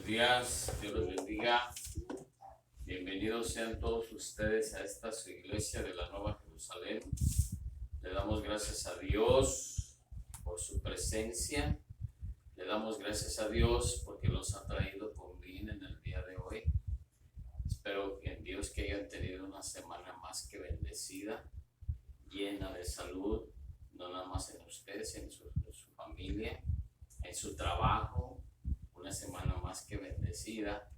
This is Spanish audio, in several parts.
Buenos días, Dios los bendiga. Bienvenidos sean todos ustedes a esta su iglesia de la Nueva Jerusalén. Le damos gracias a Dios por su presencia. Le damos gracias a Dios porque los ha traído con bien en el día de hoy. Espero que en Dios que hayan tenido una semana más que bendecida, llena de salud, no nada más en ustedes, en su familia, en su trabajo. Una semana más que bendecida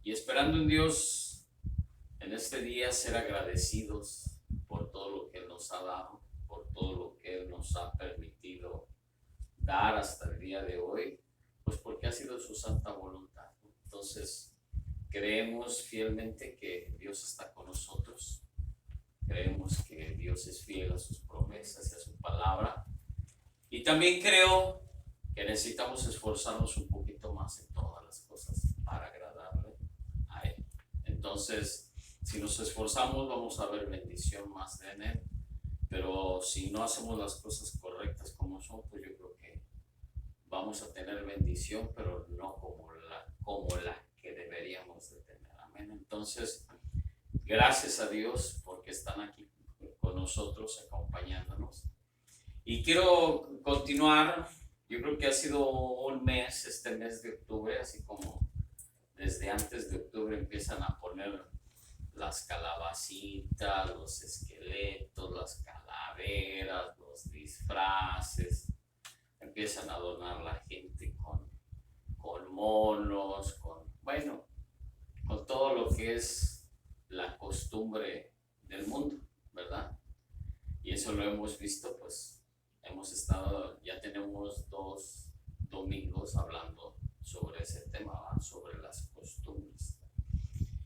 y esperando en Dios en este día ser agradecidos por todo lo que Él nos ha dado, por todo lo que Él nos ha permitido dar hasta el día de hoy, pues porque ha sido su santa voluntad. Entonces creemos fielmente que Dios está con nosotros, creemos que Dios es fiel a sus promesas y a su palabra, y también creo que necesitamos esforzarnos un poquito más en todas las cosas para agradarle a Él. Entonces, si nos esforzamos, vamos a ver bendición más de Él, pero si no hacemos las cosas correctas como son, pues yo creo que vamos a tener bendición, pero no como la que deberíamos de tener. Amén. Entonces, gracias a Dios porque están aquí con nosotros, acompañándonos. Y quiero continuar. Yo creo que ha sido un mes, este mes de octubre, así como desde antes de octubre empiezan a poner las calabacitas, los esqueletos, las calaveras, los disfraces, empiezan a adornar la gente con monos, con todo lo que es la costumbre del mundo, ¿verdad? Y eso lo hemos visto, pues hemos estado, ya tenemos 2 domingos hablando sobre ese tema, ¿verdad? Sobre las costumbres.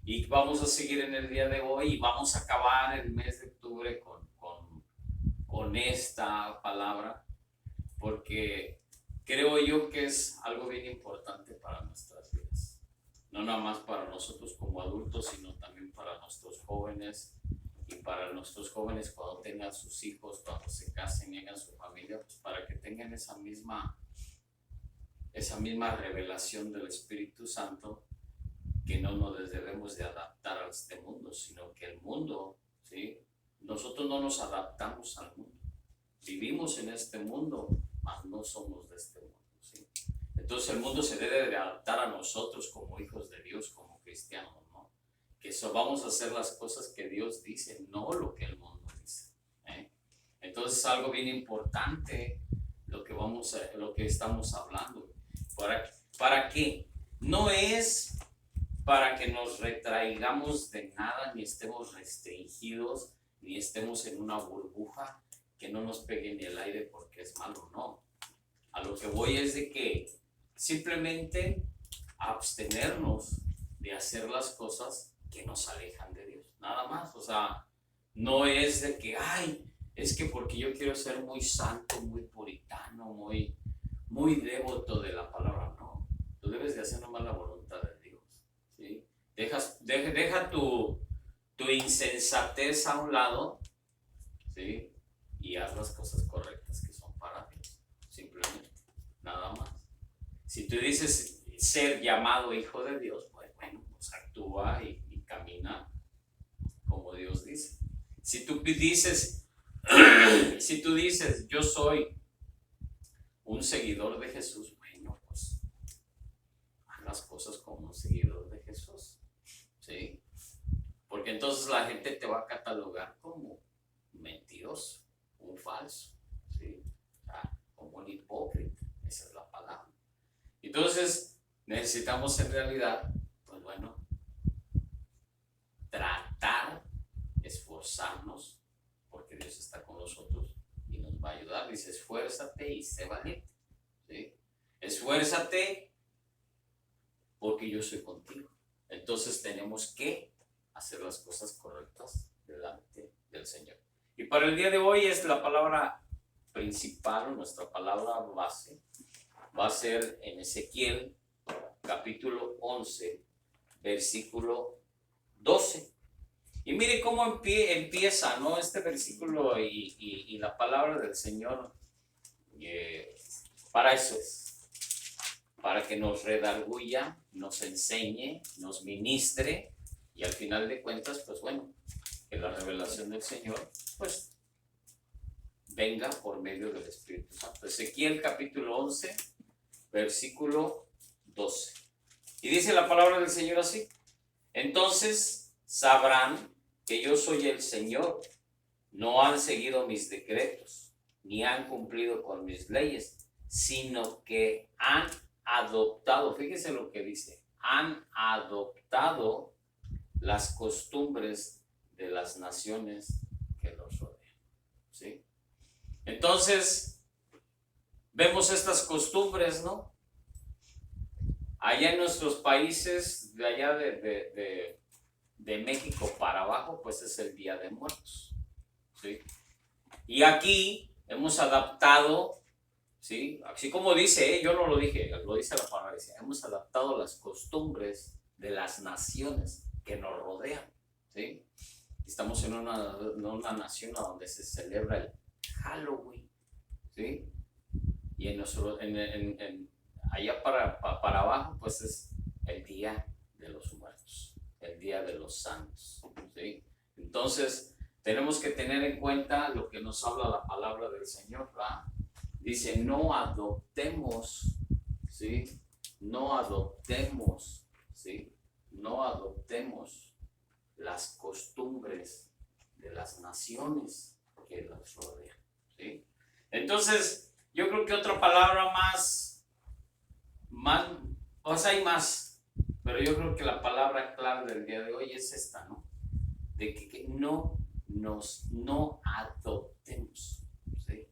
Y vamos a seguir en el día de hoy y vamos a acabar el mes de octubre con esta palabra, porque creo yo que es algo bien importante para nuestras vidas. No nada más para nosotros como adultos, sino también para nuestros jóvenes. Y para nuestros jóvenes cuando tengan sus hijos, cuando se casen y hagan su familia, pues para que tengan esa misma revelación del Espíritu Santo, que no nos debemos de adaptar a este mundo, sino que el mundo, ¿sí? Nosotros no nos adaptamos al mundo, vivimos en este mundo, mas no somos de este mundo, ¿sí? Entonces el mundo se debe de adaptar a nosotros como hijos de Dios, como cristianos, que eso vamos a hacer las cosas que Dios dice, no lo que el mundo dice. Entonces es algo bien importante lo que estamos hablando. ¿Para qué? No es para que nos retraigamos de nada, ni estemos restringidos, ni estemos en una burbuja que no nos pegue ni el aire porque es malo, no. A lo que voy es de que simplemente abstenernos de hacer las cosas que nos alejan de Dios, nada más. O sea, no es de que, es que porque yo quiero ser muy santo, muy puritano, muy devoto de la palabra, no. Tú debes de hacer nomás la voluntad de Dios, ¿sí? Deja tu insensatez a un lado, ¿sí? Y haz las cosas correctas que son para Dios, simplemente, nada más. Si tú dices ser llamado hijo de Dios, pues bueno, pues actúa y camina como Dios dice. Si tú dices, yo soy un seguidor de Jesús, bueno, pues haz las cosas como un seguidor de Jesús, ¿sí? Porque entonces la gente te va a catalogar como mentiroso, un falso, ¿sí? O sea, como un hipócrita, esa es la palabra. Entonces necesitamos en realidad, pues bueno, tratar, esforzarnos, porque Dios está con nosotros y nos va a ayudar. Dice, esfuérzate y sé valiente, ¿sí? Esfuérzate porque yo soy contigo. Entonces tenemos que hacer las cosas correctas delante del Señor. Y para el día de hoy es la palabra principal, nuestra palabra base, va a ser en Ezequiel capítulo 11, versículo 12. Y mire cómo empieza, ¿no? Este versículo y la palabra del Señor para eso es. para que nos redarguya, nos enseñe, nos ministre y al final de cuentas, pues bueno, que la revelación del Señor, pues venga por medio del Espíritu Santo. Ezequiel capítulo 11, versículo 12. Y dice la palabra del Señor así: entonces sabrán que yo soy el Señor. No han seguido mis decretos, ni han cumplido con mis leyes, sino que han adoptado, fíjese lo que dice, han adoptado las costumbres de las naciones que los rodean. ¿Sí? Entonces, vemos estas costumbres, ¿no? Allá en nuestros países, de allá de México para abajo, pues es el Día de Muertos. ¿Sí? Y aquí hemos adaptado, ¿sí? Así como dice, yo no lo dije, lo dice la palabra, dice, hemos adaptado las costumbres de las naciones que nos rodean. ¿Sí? Estamos en una nación donde se celebra el Halloween. ¿Sí? Y allá para abajo, pues es el Día de los Muertos, el Día de los Santos. ¿Sí? Entonces, tenemos que tener en cuenta lo que nos habla la palabra del Señor, ¿verdad? Dice, no adoptemos, ¿sí? No adoptemos, ¿sí? No adoptemos las costumbres de las naciones que nos rodean, ¿sí? Entonces, yo creo que otra palabra más, o sea, hay más, pero yo creo que la palabra clave del día de hoy es esta, ¿no? De que no adoptemos, ¿sí?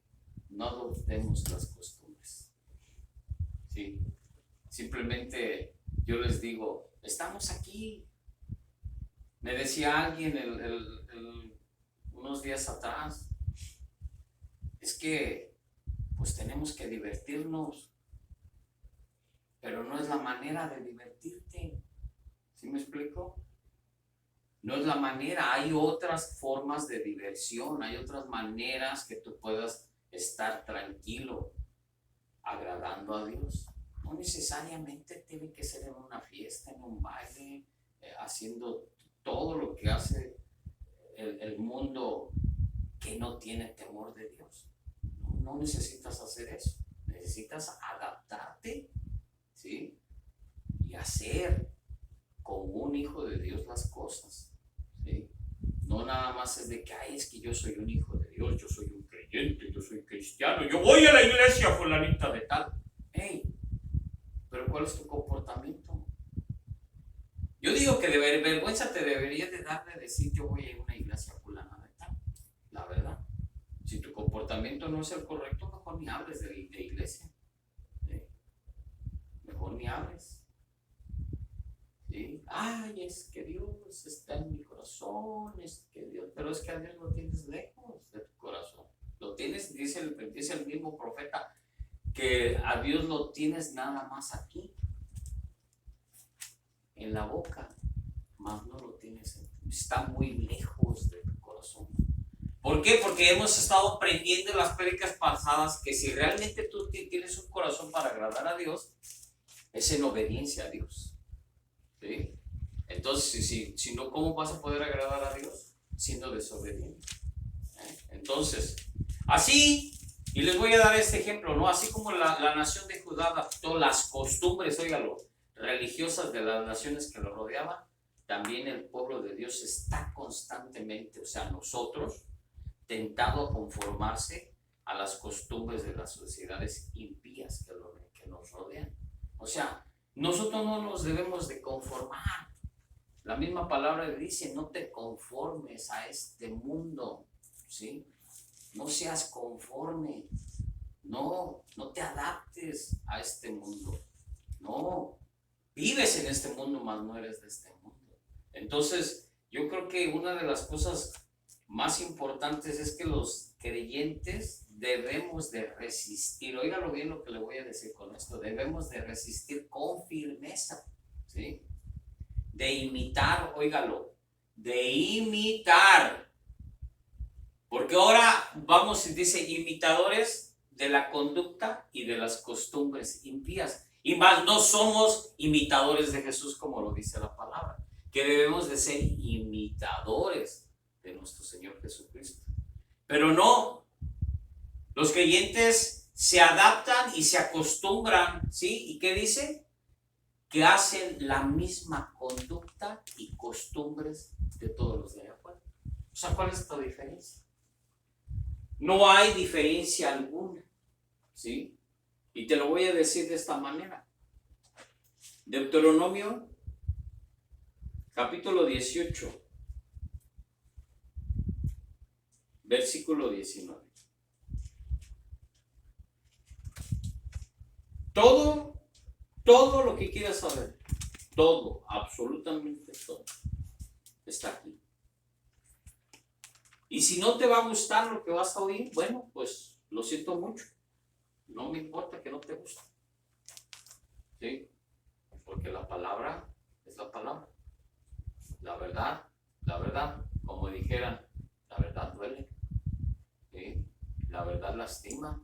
No adoptemos las costumbres, ¿sí? Simplemente yo les digo, estamos aquí. Me decía alguien unos días atrás, es que pues tenemos que divertirnos, pero no es la manera de divertirte. ¿Sí me explico? No es la manera, hay otras formas de diversión, hay otras maneras que tú puedas estar tranquilo, agradando a Dios. No necesariamente tiene que ser en una fiesta, en un baile, haciendo todo lo que hace el mundo que no tiene temor de Dios. No necesitas hacer eso, necesitas adaptarte, ¿sí? Y hacer como un hijo de Dios las cosas, ¿sí? No nada más es de que, ay, es que yo soy un hijo de Dios, yo soy un creyente, yo soy cristiano, yo voy a la iglesia fulanita de tal. Hey, pero ¿cuál es tu comportamiento? Yo digo que de vergüenza te debería de dar de decir yo voy a una iglesia fulana de tal, la verdad. Si tu comportamiento no es el correcto, mejor ni hables de iglesia, ¿sí? Mejor ni hables. ¿Sí? Ay, es que Dios está en mi corazón, es que Dios, pero es que a Dios lo tienes lejos de tu corazón. Lo tienes, dice el mismo profeta, que a Dios lo tienes nada más aquí, en la boca, más no lo tienes, está muy lejos de tu corazón. ¿Por qué? Porque hemos estado aprendiendo en las prédicas pasadas que si realmente tú tienes un corazón para agradar a Dios, es en obediencia a Dios. ¿Sí? Entonces, si no, ¿cómo vas a poder agradar a Dios? Siendo desobediente. Entonces, así, y les voy a dar este ejemplo, ¿no? Así como la nación de Judá adaptó las costumbres, óigalo, religiosas de las naciones que lo rodeaban, también el pueblo de Dios está constantemente, o sea, nosotros, tentado a conformarse a las costumbres de las sociedades impías que nos rodean. O sea, nosotros no nos debemos de conformar. La misma palabra dice, no te conformes a este mundo, ¿sí? No seas conforme, no te adaptes a este mundo, no, vives en este mundo, mas no eres de este mundo. Entonces, yo creo que una de las cosas más importantes es que los creyentes debemos de resistir, óigalo bien lo que le voy a decir con esto, debemos de resistir con firmeza, ¿sí? De imitar, óigalo, de imitar, porque ahora vamos, dice, imitadores de la conducta y de las costumbres impías. Y más no somos imitadores de Jesús como lo dice la palabra, que debemos de ser imitadores de nuestro Señor Jesucristo. Pero no, los creyentes se adaptan y se acostumbran, ¿sí? ¿Y qué dice? Que hacen la misma conducta y costumbres de todos los de allá afuera. O sea, ¿cuál es esta diferencia? No hay diferencia alguna, ¿sí? Y te lo voy a decir de esta manera. Deuteronomio, capítulo 18, versículo 19. Todo lo que quieras saber, todo, absolutamente todo, está aquí. Y si no te va a gustar lo que vas a oír, bueno, pues lo siento mucho. No me importa que no te guste. ¿Sí? Porque la palabra es la palabra. La verdad, como dijeran, la verdad duele. ¿Sí? La verdad lastima.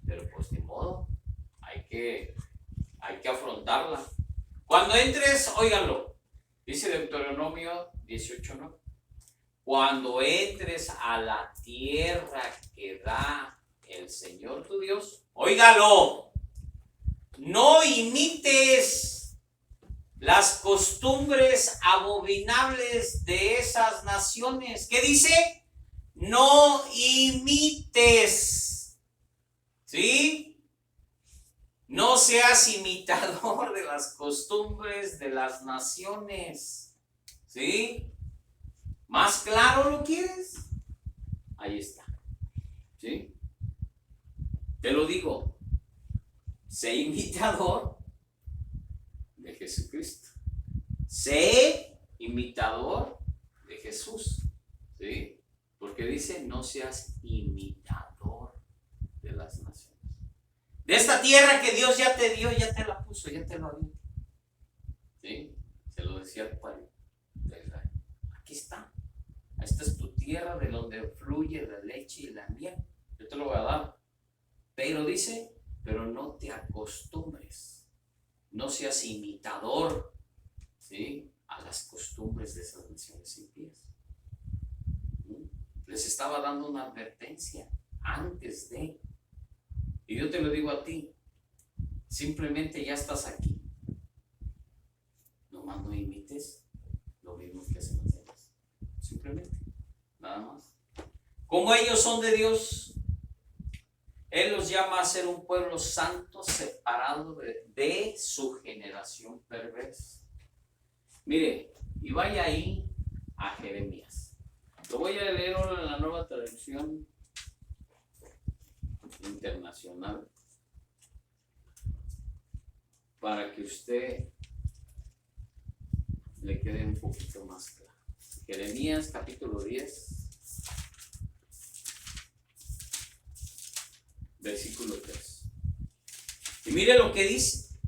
Pero pues ni modo, hay que afrontarla. Cuando entres, óiganlo, dice Deuteronomio 18, ¿no? Cuando entres a la tierra que da el Señor tu Dios, óigalo, no imites las costumbres abominables de esas naciones. ¿Qué dice? No imites, ¿sí? No seas imitador de las costumbres de las naciones, ¿sí? ¿Más claro lo quieres? Ahí está, ¿sí? Te lo digo, sé imitador de Jesucristo. Sé imitador de Jesús, ¿sí? Porque dice, no seas imitador de las naciones. De esta tierra que Dios ya te dio, ya te la puso, ya te lo dio. ¿Sí? Se lo decía al pueblo de Israel. Aquí está. Esta es tu tierra de donde fluye la leche y la miel. Yo te lo voy a dar. Pero dice, pero no te acostumbres. No seas imitador, ¿sí? A las costumbres de esas naciones impías. Les estaba dando una advertencia antes de. Y yo te lo digo a ti. Simplemente ya estás aquí. Nomás no imites lo mismo que hacen los demás. Simplemente. Nada más. Como ellos son de Dios, Él los llama a ser un pueblo santo separado de su generación perversa. Mire, y vaya ahí a Jeremías. Lo voy a leer ahora en la Nueva Traducción Internacional para que usted le quede un poquito más claro. Jeremías capítulo 10, versículo 3. Y mire lo que dice.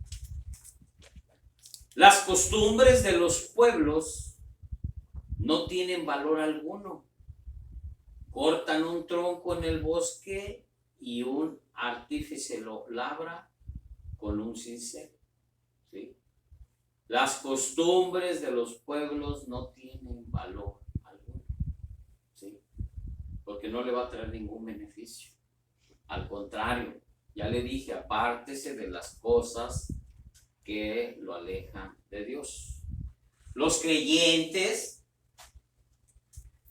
Las costumbres de los pueblos no tienen valor alguno. Cortan un tronco en el bosque y un artífice lo labra con un cincel. ¿Sí? Las costumbres de los pueblos no tienen valor alguno. ¿Sí? Porque no le va a traer ningún beneficio. Al contrario, ya le dije, apártese de las cosas que lo alejan de Dios. Los creyentes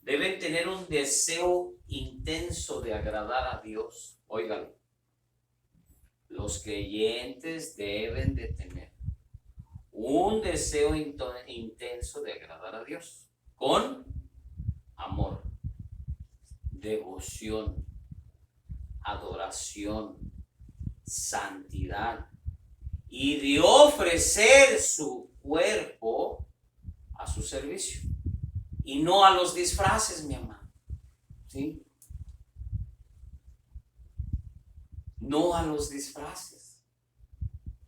deben tener un deseo intenso de agradar a Dios. Óigalo. Los creyentes deben de tener un deseo intenso de agradar a Dios con amor, devoción, adoración, santidad y de ofrecer su cuerpo a su servicio y no a los disfraces, mi amado. ¿Sí? No a los disfraces.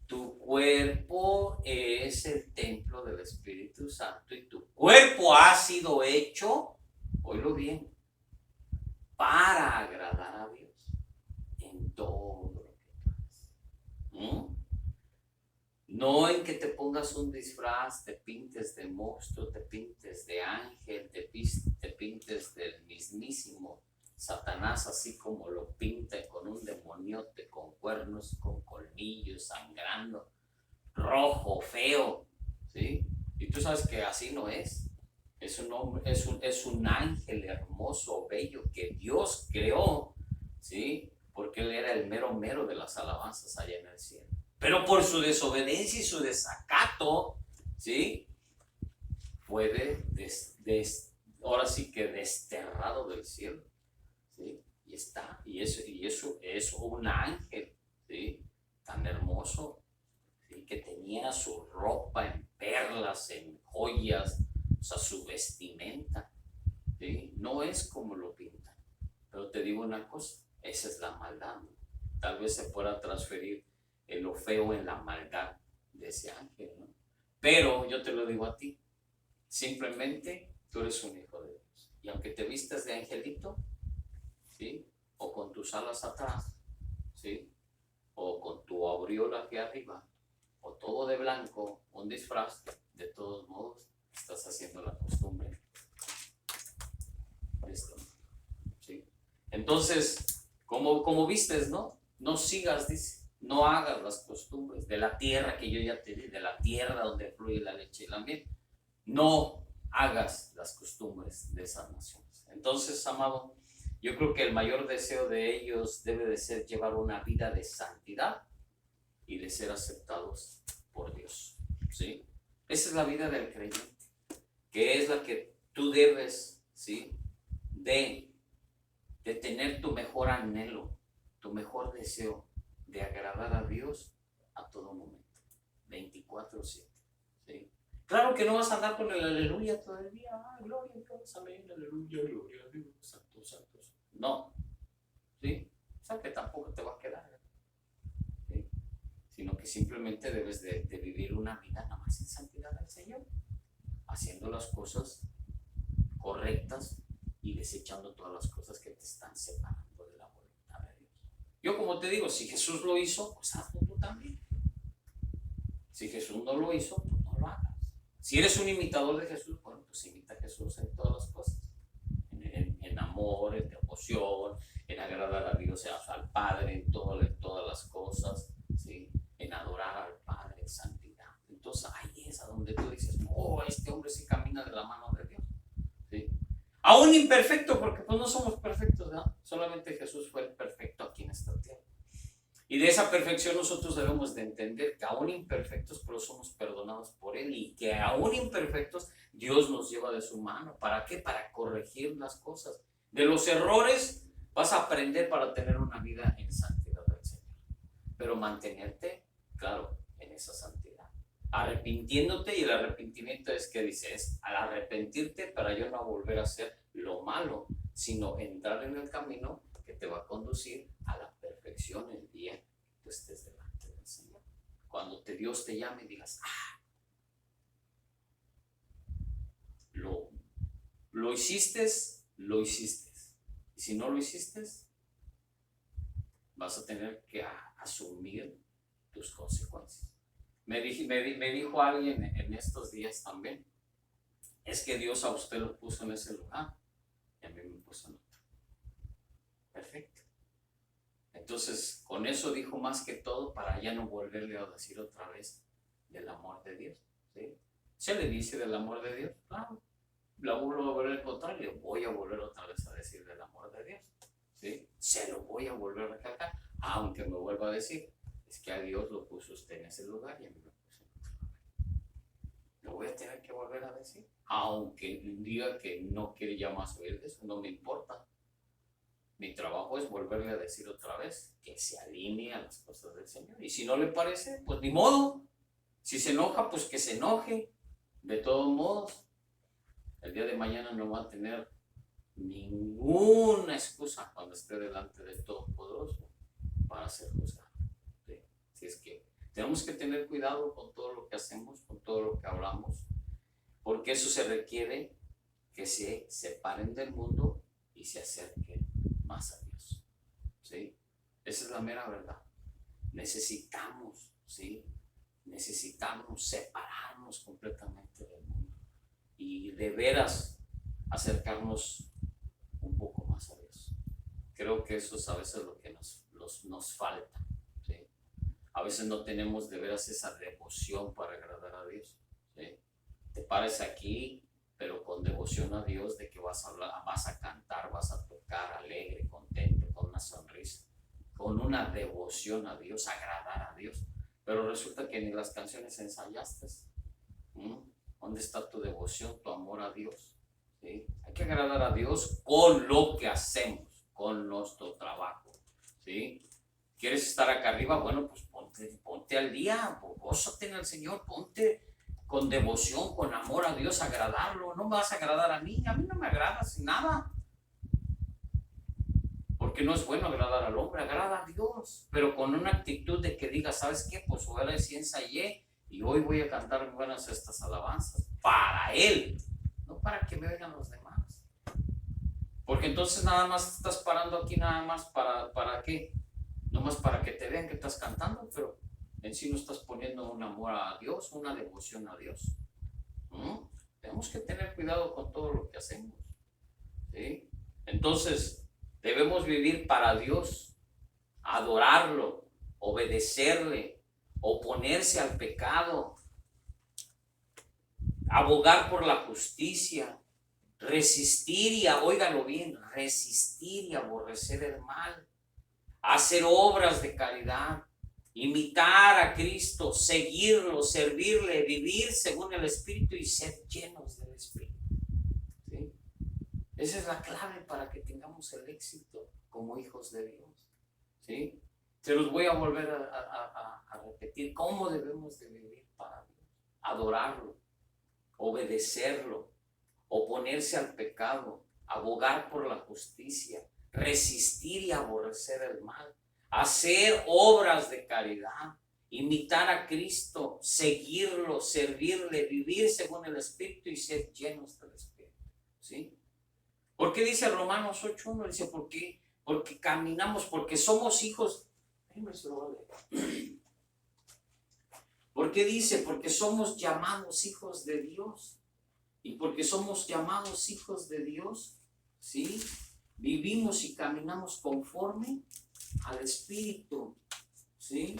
Tu cuerpo es el templo del Espíritu Santo y tu cuerpo ha sido hecho, oílo bien, para agradar a Dios en todo lo que tú haces. un disfraz, te pintes de monstruo, te pintes de ángel, te pintes del mismísimo Satanás, así como lo pinta, con un demoniote, con cuernos, con colmillos, sangrando, rojo, feo, ¿sí? Y tú sabes que así no es. Es un hombre, es un ángel hermoso, bello, que Dios creó, ¿sí? Porque él era el mero mero de las alabanzas allá en el cielo. Pero por su desobediencia y su desacato, ¿sí? Fue ahora sí que desterrado del cielo, ¿sí? Y eso es un ángel, ¿sí? Tan hermoso, ¿sí? Que tenía su ropa en perlas, en joyas, o sea, su vestimenta, ¿sí? No es como lo pintan. Pero te digo una cosa, esa es la maldad, ¿no? Tal vez se pueda transferir en lo feo, en la maldad de ese ángel, ¿no? Pero yo te lo digo a ti, simplemente tú eres un hijo de Dios. Y aunque te vistas de angelito, ¿sí? O con tus alas atrás, ¿sí? O con tu aureola aquí arriba, o todo de blanco, un disfraz, de todos modos, estás haciendo la costumbre. ¿Listo? ¿Sí? Entonces, como vistes, ¿no? No sigas, dice, no hagas las costumbres de la tierra que yo ya te di, de la tierra donde fluye la leche y la miel. No hagas las costumbres de esas naciones. Entonces, amado, yo creo que el mayor deseo de ellos debe de ser llevar una vida de santidad y de ser aceptados por Dios, ¿sí? Esa es la vida del creyente, que es la que tú debes, ¿sí? De tener tu mejor anhelo, tu mejor deseo de agradar a Dios a todo momento, 24/7, ¿sí? Claro que no vas a andar con el aleluya todo el día, gloria a Dios, amén, aleluya, gloria a Dios, santos, santos. No, ¿sí? O sea que tampoco te va a quedar, ¿sí? Sino que simplemente debes de vivir una vida nada más en santidad al Señor, haciendo las cosas correctas y desechando todas las cosas que te están separando de la voluntad de Dios. Yo, como te digo, si Jesús lo hizo, pues hazlo tú también. Si Jesús no lo hizo, pues no lo hagas. Si eres un imitador de Jesús, bueno, pues imita a Jesús en todas las cosas. En amor, en devoción, en agradar a Dios, al Padre, en todas las cosas, ¿sí? En adorar al Padre, en santidad. Entonces ahí es a donde tú dices, oh, este hombre sí camina de la mano de Dios, ¿sí? Aún imperfecto, porque pues no somos perfectos, ¿no? Solamente Jesús fue el perfecto aquí en esta tierra. Y de esa perfección nosotros debemos de entender que aún imperfectos, pero somos perdonados por Él, y que aún imperfectos Dios nos lleva de su mano. ¿Para qué? Para corregir las cosas. De los errores vas a aprender para tener una vida en santidad del Señor. Pero mantenerte, claro, en esa santidad. Arrepintiéndote, y el arrepentimiento es que dices, al arrepentirte para yo no volver a hacer lo malo, sino entrar en el camino que te va a conducir a la perfección el día que tú estés delante del Señor. Cuando Dios te llame y digas, lo hiciste, lo hiciste. Y si no lo hiciste, vas a tener que asumir tus consecuencias. Me dijo alguien en estos días también, es que Dios a usted lo puso en ese lugar y a mí me puso en otro. Perfecto. Entonces, con eso dijo más que todo para ya no volverle a decir otra vez del amor de Dios, ¿sí? Se le dice del amor de Dios, claro, la vuelvo a volver a encontrar y le voy a volver otra vez a decir del amor de Dios, ¿sí? Se lo voy a volver a recalcar, aunque me vuelva a decir, es que a Dios lo puso usted en ese lugar y a mí me puso en otro lugar. Lo voy a tener que volver a decir, aunque diga que no quiere ya más oír de eso, no me importa. Mi trabajo es volverle a decir otra vez que se alinee a las cosas del Señor. Y si no le parece, pues ni modo. Si se enoja, pues que se enoje. De todos modos, el día de mañana no va a tener ninguna excusa cuando esté delante del Todopoderoso para ser juzgado. ¿Sí? Así es que tenemos que tener cuidado con todo lo que hacemos, con todo lo que hablamos, porque eso se requiere que se separen del mundo y se acerquen más a Dios, ¿sí? Esa es la mera verdad. Necesitamos, ¿sí?, necesitamos separarnos completamente del mundo y de veras acercarnos un poco más a Dios. Creo que eso es a veces lo que nos falta, ¿sí? A veces no tenemos de veras esa devoción para agradar a Dios, ¿sí? Te pares aquí, pero con devoción a Dios, de que vas a hablar, vas a cantar, vas a tocar alegre, contento, con una sonrisa, con una devoción a Dios, agradar a Dios. Pero resulta que ni las canciones ensayaste. ¿Dónde está tu devoción, tu amor a Dios? ¿Sí? Hay que agradar a Dios con lo que hacemos, con nuestro trabajo, ¿sí? ¿Quieres estar acá arriba? Bueno, pues ponte al día, gózate en el Señor, ponte con devoción, con amor a Dios, agradarlo. No me vas a agradar a mí no me agradas nada. Porque no es bueno agradar al hombre, agrada a Dios, pero con una actitud de que diga, ¿sabes qué? Pues ahora sí ensayé y hoy voy a cantar buenas estas alabanzas para Él, no para que me vean los demás. Porque entonces nada más estás parando aquí, nada más ¿para qué? No más para que te vean que estás cantando, pero en sí no estás poniendo un amor a Dios, una devoción a Dios. Tenemos que tener cuidado con todo lo que hacemos, ¿sí? Entonces debemos vivir para Dios, adorarlo, obedecerle, oponerse al pecado, abogar por la justicia, resistir y, óigalo bien, resistir y aborrecer el mal, hacer obras de caridad, imitar a Cristo, seguirlo, servirle, vivir según el Espíritu y ser llenos del Espíritu. ¿Sí? Esa es la clave para que tengamos el éxito como hijos de Dios, ¿sí? Se los voy a volver a repetir. ¿Cómo debemos de vivir para Dios? Adorarlo, obedecerlo, oponerse al pecado, abogar por la justicia, resistir y aborrecer el mal, hacer obras de caridad, imitar a Cristo, seguirlo, servirle, vivir según el Espíritu y ser llenos del Espíritu, ¿sí? ¿Por qué dice Romanos 8:1? Dice, ¿por qué? Porque caminamos, porque somos hijos. ¿Por qué dice? Porque somos llamados hijos de Dios. Y porque somos llamados hijos de Dios, ¿sí? Vivimos y caminamos conforme al Espíritu, ¿sí?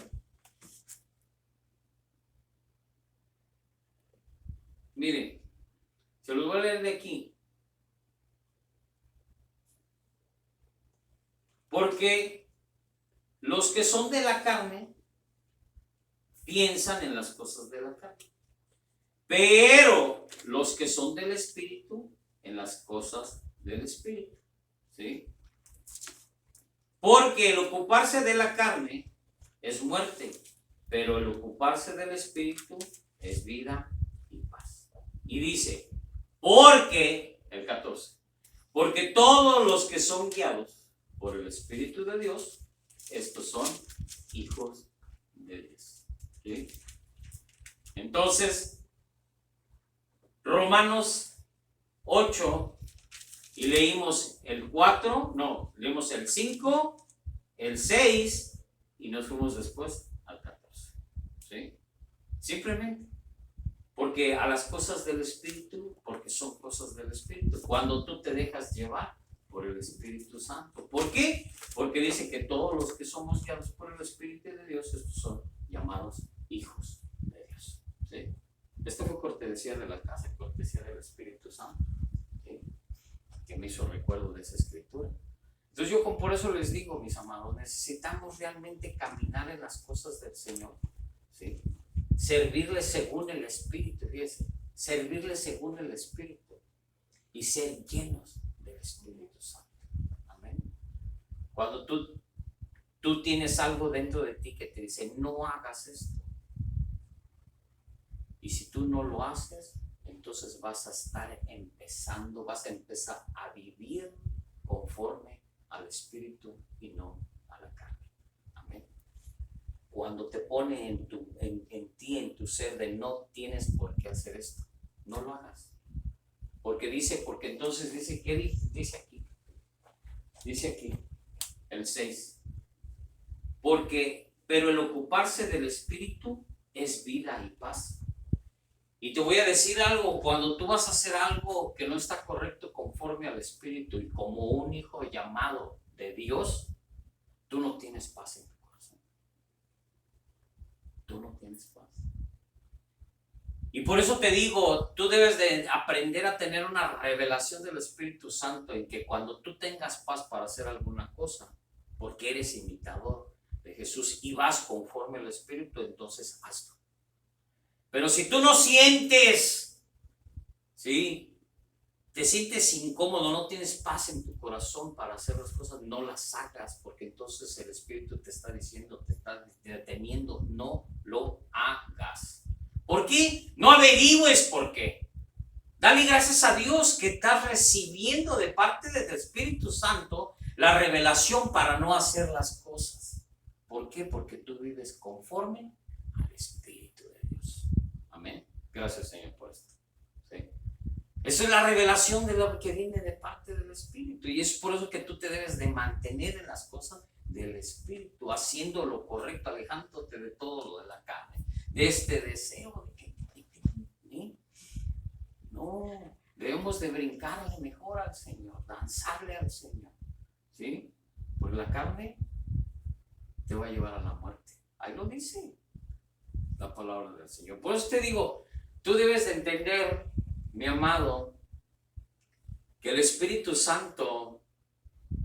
Miren, se los voy a leer de aquí. Porque los que son de la carne piensan en las cosas de la carne, pero los que son del Espíritu en las cosas del Espíritu, ¿sí? Porque el ocuparse de la carne es muerte, pero el ocuparse del Espíritu es vida y paz. Y dice, porque, el 14, porque todos los que son guiados por el Espíritu de Dios, estos son hijos de Dios, ¿sí? Entonces, Romanos 8, y leímos el 4, no, leímos el 5, el 6, y nos fuimos después al 14, ¿sí? Simplemente, porque a las cosas del Espíritu, porque son cosas del Espíritu, cuando tú te dejas llevar por el Espíritu Santo. ¿Por qué? Porque dice que todos los que somos guiados por el Espíritu de Dios, estos son llamados hijos de Dios, ¿sí? Esto fue cortesía de la casa, cortesía del Espíritu Santo, ¿sí? Que me hizo recuerdo de esa escritura. Entonces yo por eso les digo, mis amados, necesitamos realmente caminar en las cosas del Señor, ¿sí? Servirle según el Espíritu, fíjense, servirle según el Espíritu y ser llenos del Espíritu Santo. Amén. Cuando tú tienes algo dentro de ti que te dice, no hagas esto, y si tú no lo haces, entonces vas a empezar a vivir conforme al Espíritu y no a la carne. Amén. Cuando te pone en ti, en tu ser, de no tienes por qué hacer esto, no lo hagas. Porque entonces dice, ¿qué dice aquí? Dice aquí, el 6. Pero el ocuparse del Espíritu es vida y paz. Y te voy a decir algo, cuando tú vas a hacer algo que no está correcto conforme al Espíritu y como un hijo llamado de Dios, tú no tienes paz en tu corazón. Tú no tienes paz. Y por eso te digo, tú debes de aprender a tener una revelación del Espíritu Santo en que cuando tú tengas paz para hacer alguna cosa, porque eres imitador de Jesús y vas conforme al Espíritu, entonces hazlo. Pero si tú no sientes, ¿sí? Te sientes incómodo, no tienes paz en tu corazón para hacer las cosas, no las hagas, porque entonces el Espíritu te está diciendo, te está deteniendo, no lo hagas. ¿Por qué? No averigües por qué. Dale gracias a Dios que estás recibiendo de parte del Espíritu Santo la revelación para no hacer las cosas. ¿Por qué? Porque tú vives conforme al Espíritu de Dios. Amén. Gracias, Señor, por esto. ¿Sí? Esa es la revelación de lo que viene de parte del Espíritu. Y es por eso que tú te debes de mantener en las cosas del Espíritu, haciendo lo correcto, alejándote de todo lo de la carne, de este deseo de que ¿sí? No, debemos de brincarle mejor al Señor, danzarle al Señor, ¿sí? Porque la carne te va a llevar a la muerte. Ahí lo dice la palabra del Señor. Por eso te digo, tú debes de entender, mi amado, que el Espíritu Santo,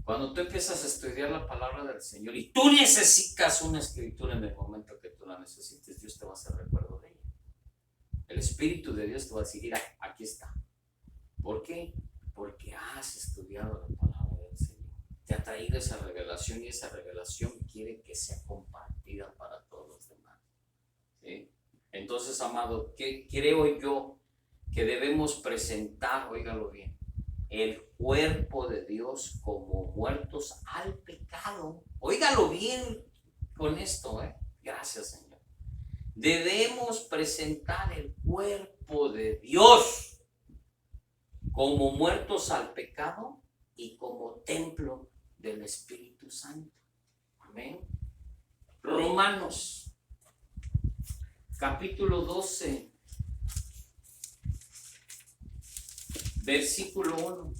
cuando tú empiezas a estudiar la palabra del Señor y tú necesitas una escritura en el momento que tú la necesites, Dios te va a hacer recuerdo de ella. El Espíritu de Dios te va a decir, mira, aquí está. ¿Por qué? Porque has estudiado la palabra del Señor. Te ha traído esa revelación y esa revelación quiere que sea compartida para todos los demás. ¿Sí? Entonces, amado, ¿qué creo yo que debemos presentar? Óigalo bien. El cuerpo de Dios como muertos al pecado. Óigalo bien con esto, Gracias, Señor. Debemos presentar el cuerpo de Dios como muertos al pecado y como templo del Espíritu Santo. Amén. Romanos, capítulo 12, versículo 1.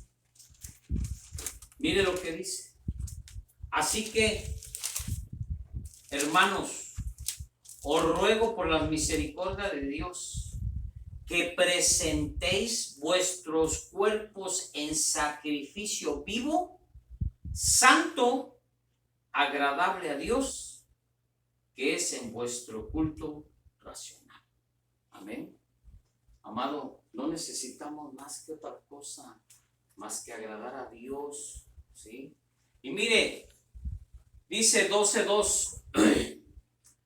Mire lo que dice. Así que, hermanos, os ruego por la misericordia de Dios que presentéis vuestros cuerpos en sacrificio vivo, santo, agradable a Dios, que es en vuestro culto racional. Amén. Amado, no necesitamos más que otra cosa, más que agradar a Dios, ¿sí? Y mire, dice 12:2,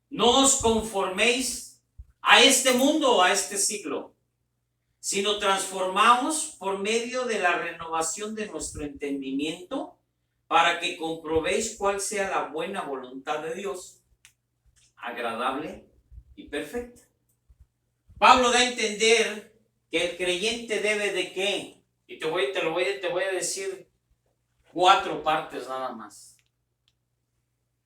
no os conforméis a este mundo, a este siglo, sino transformamos por medio de la renovación de nuestro entendimiento para que comprobéis cuál sea la buena voluntad de Dios, agradable y perfecta. Pablo da a entender que el creyente debe de ¿qué? Y te voy a decir 4 partes nada más.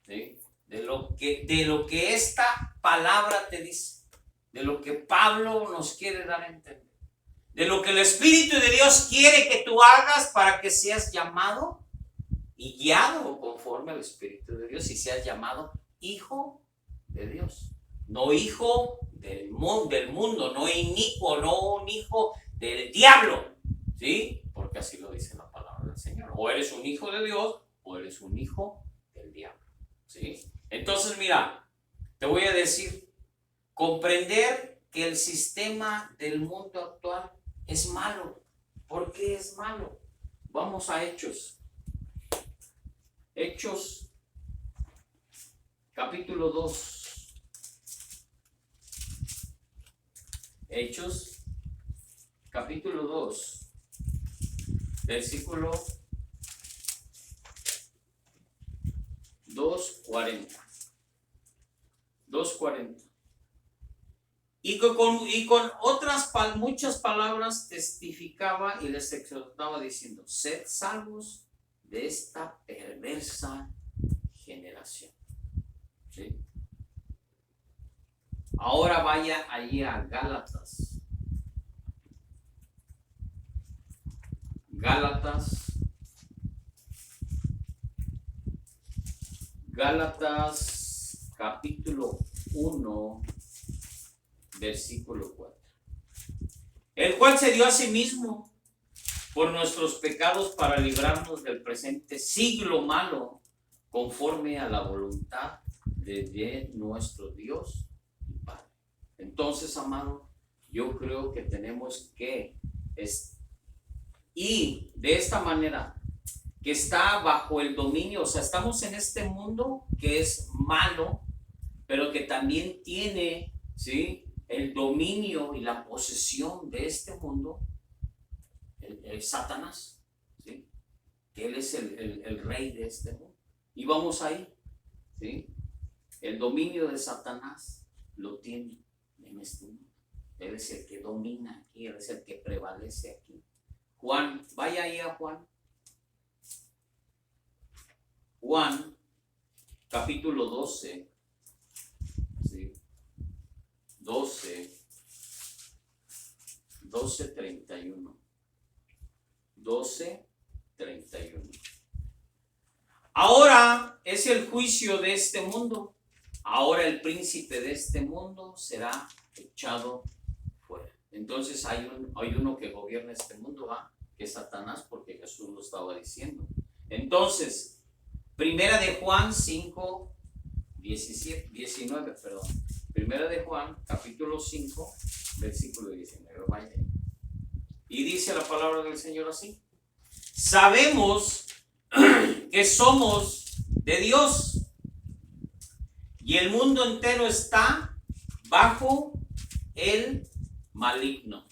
¿Sí? De lo que esta palabra te dice, de lo que Pablo nos quiere dar a entender, de lo que el Espíritu de Dios quiere que tú hagas para que seas llamado y guiado conforme al Espíritu de Dios y seas llamado hijo de Dios, no hijo del mundo, no inicuo, no un hijo del diablo, ¿sí? Porque así lo dice la palabra del Señor. O eres un hijo de Dios o eres un hijo del diablo, ¿sí? Entonces, mira, te voy a decir, comprender que el sistema del mundo actual es malo. ¿Por qué es malo? Vamos a Hechos. Hechos, capítulo 2. Hechos, capítulo 2, versículo 2:40. 2:40. Y con otras muchas palabras testificaba y les exhortaba diciendo, sed salvos de esta perversa generación. ¿Sí? Ahora vaya allí a Gálatas. Gálatas capítulo 1, versículo 4. El cual se dio a sí mismo por nuestros pecados para librarnos del presente siglo malo, conforme a la voluntad de nuestro Dios y Padre. Entonces, amado, yo creo que tenemos que, y de esta manera, que está bajo el dominio, o sea, estamos en este mundo que es malo, pero que también tiene, ¿sí?, el dominio y la posesión de este mundo, el Satanás, ¿sí?, que él es el rey de este mundo. Y vamos ahí, ¿sí? El dominio de Satanás lo tiene en este mundo. Él es el que domina aquí, él es el que prevalece aquí. Juan, vaya ahí a Juan. Juan, capítulo 12, ¿sí? 31. 31. Ahora es el juicio de este mundo. Ahora el príncipe de este mundo será echado fuera. Entonces hay uno que gobierna este mundo, que es Satanás, porque Jesús lo estaba diciendo. Entonces, Primera de Juan 5, 19, perdón. Primera de Juan, capítulo 5, versículo 19. Vaya. Y dice la palabra del Señor así: sabemos que somos de Dios y el mundo entero está bajo el maligno.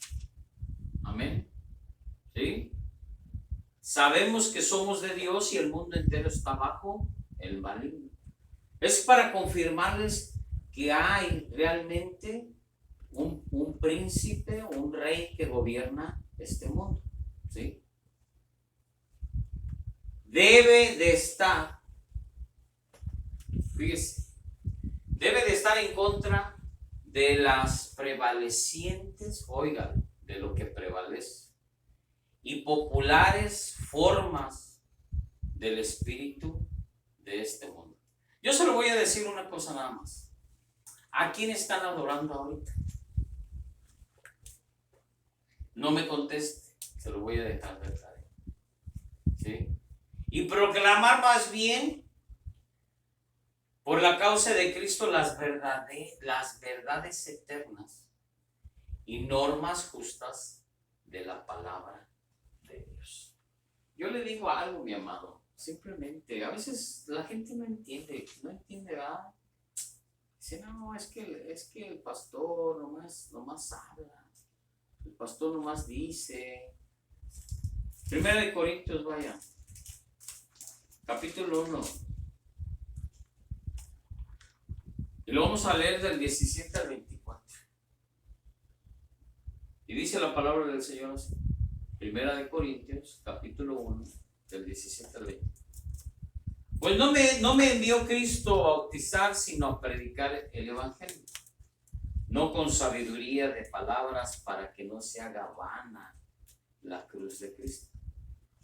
Amén. ¿Sí? Sabemos que somos de Dios y el mundo entero está bajo el maligno. Es para confirmarles que hay realmente un príncipe, un rey que gobierna este mundo. ¿Sí? Debe de estar, fíjese, debe de estar en contra de las prevalecientes, oigan, de lo que prevalece, y populares formas del espíritu de este mundo. Yo se lo voy a decir una cosa nada más. ¿A quién están adorando ahorita? No me conteste, se lo voy a dejar de tarea. ¿Sí? Y proclamar más bien, por la causa de Cristo, las verdades eternas y normas justas de la palabra de Dios. Yo le digo algo, mi amado, simplemente, a veces la gente no entiende, ¿verdad? Dice, no, es que el pastor nomás habla, el pastor nomás dice. Primera de Corintios, vaya, capítulo 1. Y lo vamos a leer del 17 al 24. Y dice la palabra del Señor así. Primera de Corintios, capítulo 1, del 17 al 20. Pues no me envió Cristo a bautizar, sino a predicar el evangelio, no con sabiduría de palabras, para que no se haga vana la cruz de Cristo.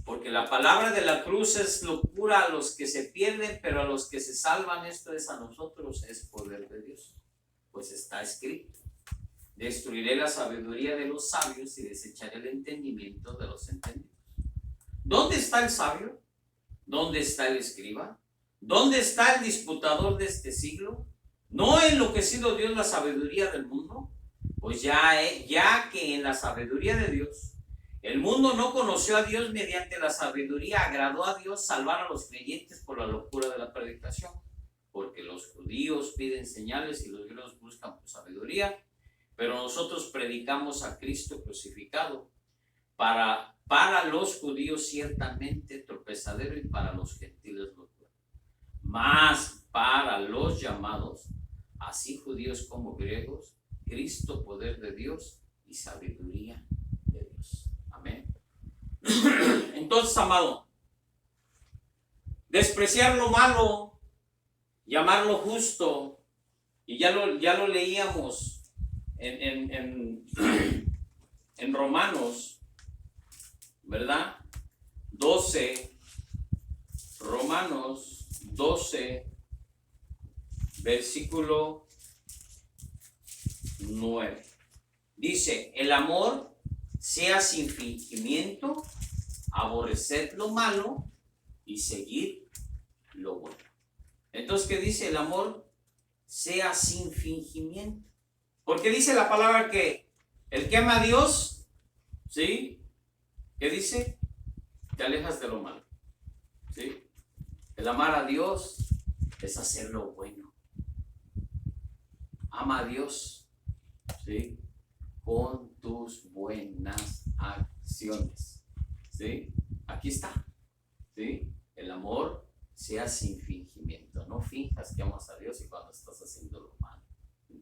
Porque la palabra de la cruz es locura a los que se pierden, pero a los que se salvan, esto es a nosotros, es poder de Dios. Pues está escrito: destruiré la sabiduría de los sabios y desecharé el entendimiento de los entendidos. ¿Dónde está el sabio? ¿Dónde está el escriba? ¿Dónde está el disputador de este siglo? ¿No ha enloquecido Dios la sabiduría del mundo? Pues ya que en la sabiduría de Dios el mundo no conoció a Dios, mediante la sabiduría agradó a Dios salvar a los creyentes por la locura de la predicación. Porque los judíos piden señales y los griegos buscan por sabiduría, pero nosotros predicamos a Cristo crucificado, para los judíos ciertamente tropezadero y para los gentiles locura. Mas para los llamados, así judíos como griegos, Cristo poder de Dios y sabiduría de Dios. Amén. Entonces, amado, despreciar lo malo, llamar lo justo, Y ya lo leíamos en Romanos, ¿verdad? 12, Romanos 12, versículo 9. Dice, el amor sea sin fingimiento, aborreced lo malo y seguir lo bueno. Entonces, ¿qué dice? El amor sea sin fingimiento. Porque dice la palabra que el que ama a Dios, ¿sí? ¿Qué dice? Te alejas de lo malo, ¿sí? El amar a Dios es hacer lo bueno. Ama a Dios, ¿sí? Con tus buenas acciones, ¿sí? Aquí está, ¿sí? El amor sea sin fingimiento. No finjas que amas a Dios y cuando estás haciendo lo malo,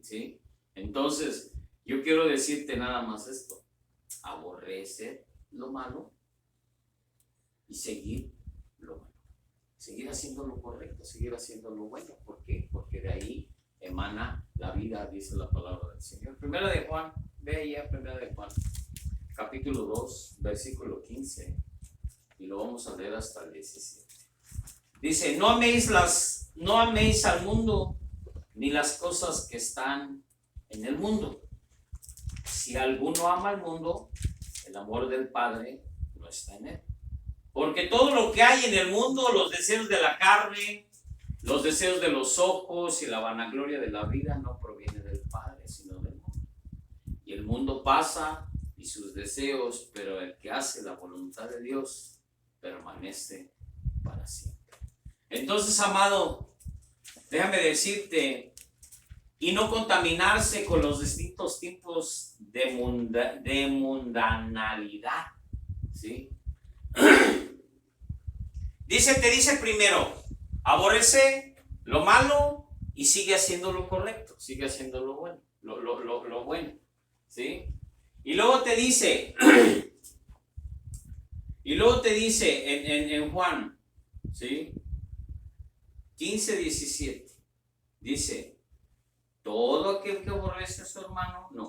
¿sí? Entonces, yo quiero decirte nada más esto. Aborrece lo malo y seguir lo bueno. Seguir haciendo lo correcto, seguir haciendo lo bueno. ¿Por qué? Porque de ahí emana la vida, dice la palabra del Señor. Primera de Juan, ve ahí a Primera de Juan, capítulo 2, versículo 15, y lo vamos a leer hasta el 17. Dice, no améis al mundo, ni las cosas que están en el mundo. Si alguno ama al mundo, el amor del Padre no está en él. Porque todo lo que hay en el mundo, los deseos de la carne, los deseos de los ojos y la vanagloria de la vida no proviene del Padre, sino del mundo. Y el mundo pasa y sus deseos, pero el que hace la voluntad de Dios permanece para siempre. Entonces, amado, déjame decirte, y no contaminarse con los distintos tipos de mundanalidad, ¿sí? Te dice primero, aborrece lo malo y sigue haciendo lo correcto, sigue haciendo lo bueno, lo bueno, ¿sí? Y luego te dice, en Juan, ¿sí? 15, 17, dice, todo aquel que aborrece a su hermano, no,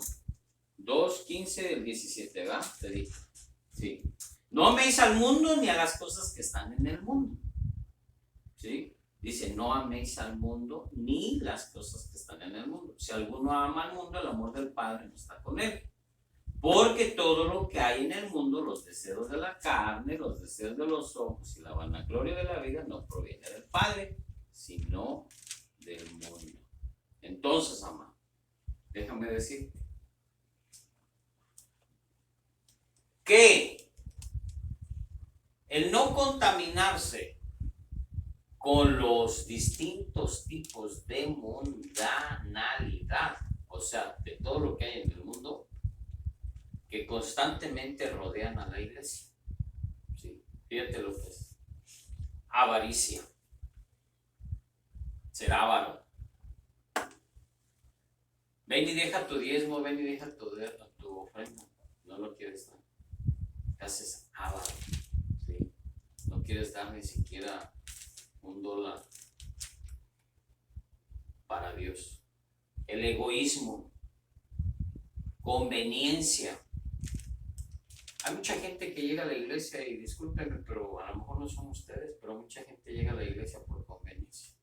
2, 15 del 17, ¿verdad? Te dice, sí. No améis al mundo ni a las cosas que están en el mundo, ¿sí? Dice, no améis al mundo ni las cosas que están en el mundo. Si alguno ama al mundo, el amor del Padre no está con él. Porque todo lo que hay en el mundo, los deseos de la carne, los deseos de los ojos y la vanagloria de la vida, no proviene del Padre, sino del mundo. Entonces, amado, déjame decirte que el no contaminarse con los distintos tipos de mundanalidad, o sea, de todo lo que hay en el mundo, que constantemente rodean a la iglesia, ¿sí? Fíjate lo que es avaricia, ser avaro. Ven y deja tu diezmo, ven y deja tu ofrenda, no lo quieres dar, te haces avaro, ¿sí? No quieres dar ni siquiera $1 para Dios. El egoísmo, conveniencia. Hay mucha gente que llega a la iglesia, y discúlpenme, pero a lo mejor no son ustedes, pero mucha gente llega a la iglesia por conveniencia,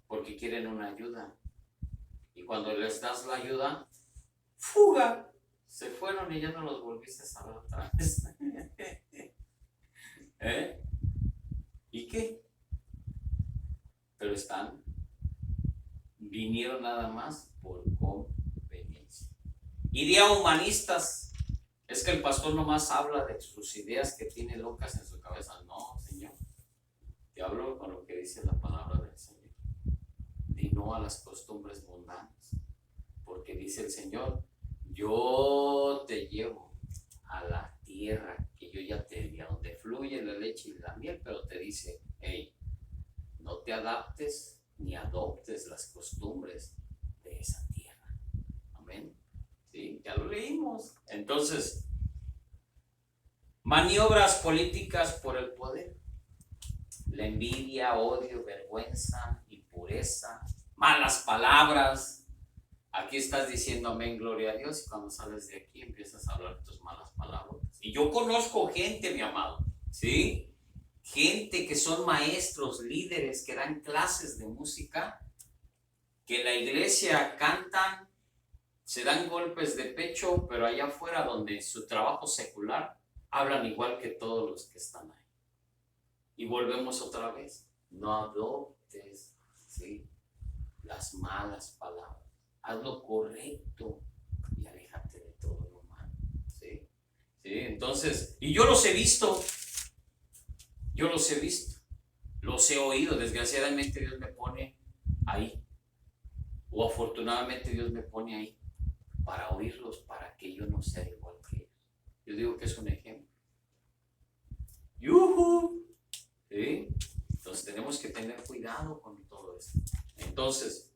porque quieren una ayuda, y cuando les das la ayuda, ¡fuga! Se fueron y ya no los volviste a ver otra vez. ¿Eh? ¿Y qué? Pero vinieron nada más por conveniencia. Idea humanistas. Es que el pastor nomás habla de sus ideas que tiene locas en su cabeza. No, Señor. Te hablo con lo que dice la palabra del Señor. Di no a las costumbres mundanas. Porque dice el Señor, yo te llevo a la tierra que yo ya te di, a donde fluye la leche y la miel, pero te dice, hey, no te adaptes ni adoptes las costumbres de esa tierra. Amén. Sí, ya lo leímos. Entonces, maniobras políticas por el poder, la envidia, odio, vergüenza, impureza, malas palabras. Aquí estás diciendo amén, gloria a Dios, y cuando sales de aquí empiezas a hablar tus malas palabras. Y yo conozco gente, mi amado, ¿sí? Gente que son maestros, líderes, que dan clases de música, que en la iglesia cantan, se dan golpes de pecho, pero allá afuera donde su trabajo secular, hablan igual que todos los que están ahí. Y volvemos otra vez, no adoptes, ¿sí?, las malas palabras. Haz lo correcto y aléjate de todo lo malo, ¿sí? ¿Sí? Entonces, y yo los he visto, los he oído. Desgraciadamente Dios me pone ahí, o afortunadamente Dios me pone ahí para oírlos, para que yo no sea igual que ellos. Yo digo que es un ejemplo. ¡Yuhu! ¿Sí? Entonces tenemos que tener cuidado con todo esto. Entonces,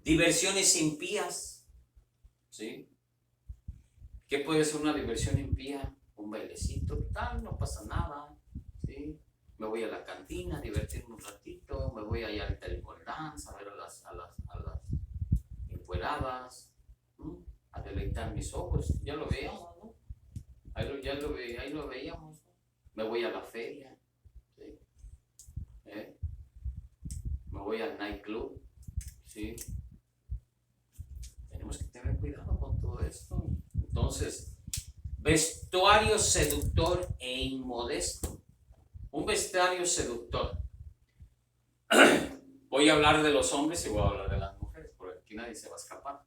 diversiones impías, ¿sí? ¿Qué puede ser una diversión impía? Un bailecito, tal, no pasa nada, ¿sí? Me voy a la cantina a divertirme un ratito, me voy allá al Telecol Dance a ver a las encueradas, ¿no?, a deleitar mis ojos. Ya lo veíamos, ¿no? Ahí lo veíamos, ¿no? Me voy a la feria, ¿sí? Me voy al nightclub, ¿sí? Tenemos que tener cuidado con todo esto. Entonces, vestuario seductor e inmodesto. Un vestuario seductor. Voy a hablar de los hombres y voy a hablar de las mujeres, porque aquí nadie se va a escapar.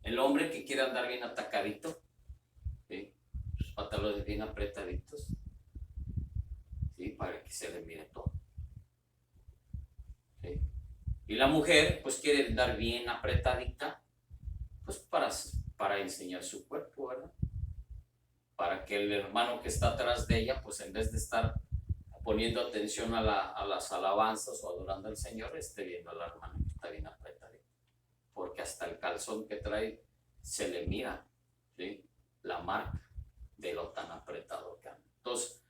El hombre que quiere andar bien atacadito, ¿sí?, sus pantalones bien apretaditos, ¿sí?, para que se le mire todo, ¿sí? Y la mujer pues quiere andar bien apretadita, pues para enseñar su cuerpo, ¿verdad? Para que el hermano que está atrás de ella, pues en vez de estar poniendo atención a las alabanzas o adorando al Señor, esté viendo a la hermana que está bien apretadita, porque hasta el calzón que trae se le mira, ¿sí?, la marca de lo tan apretado que anda. Entonces,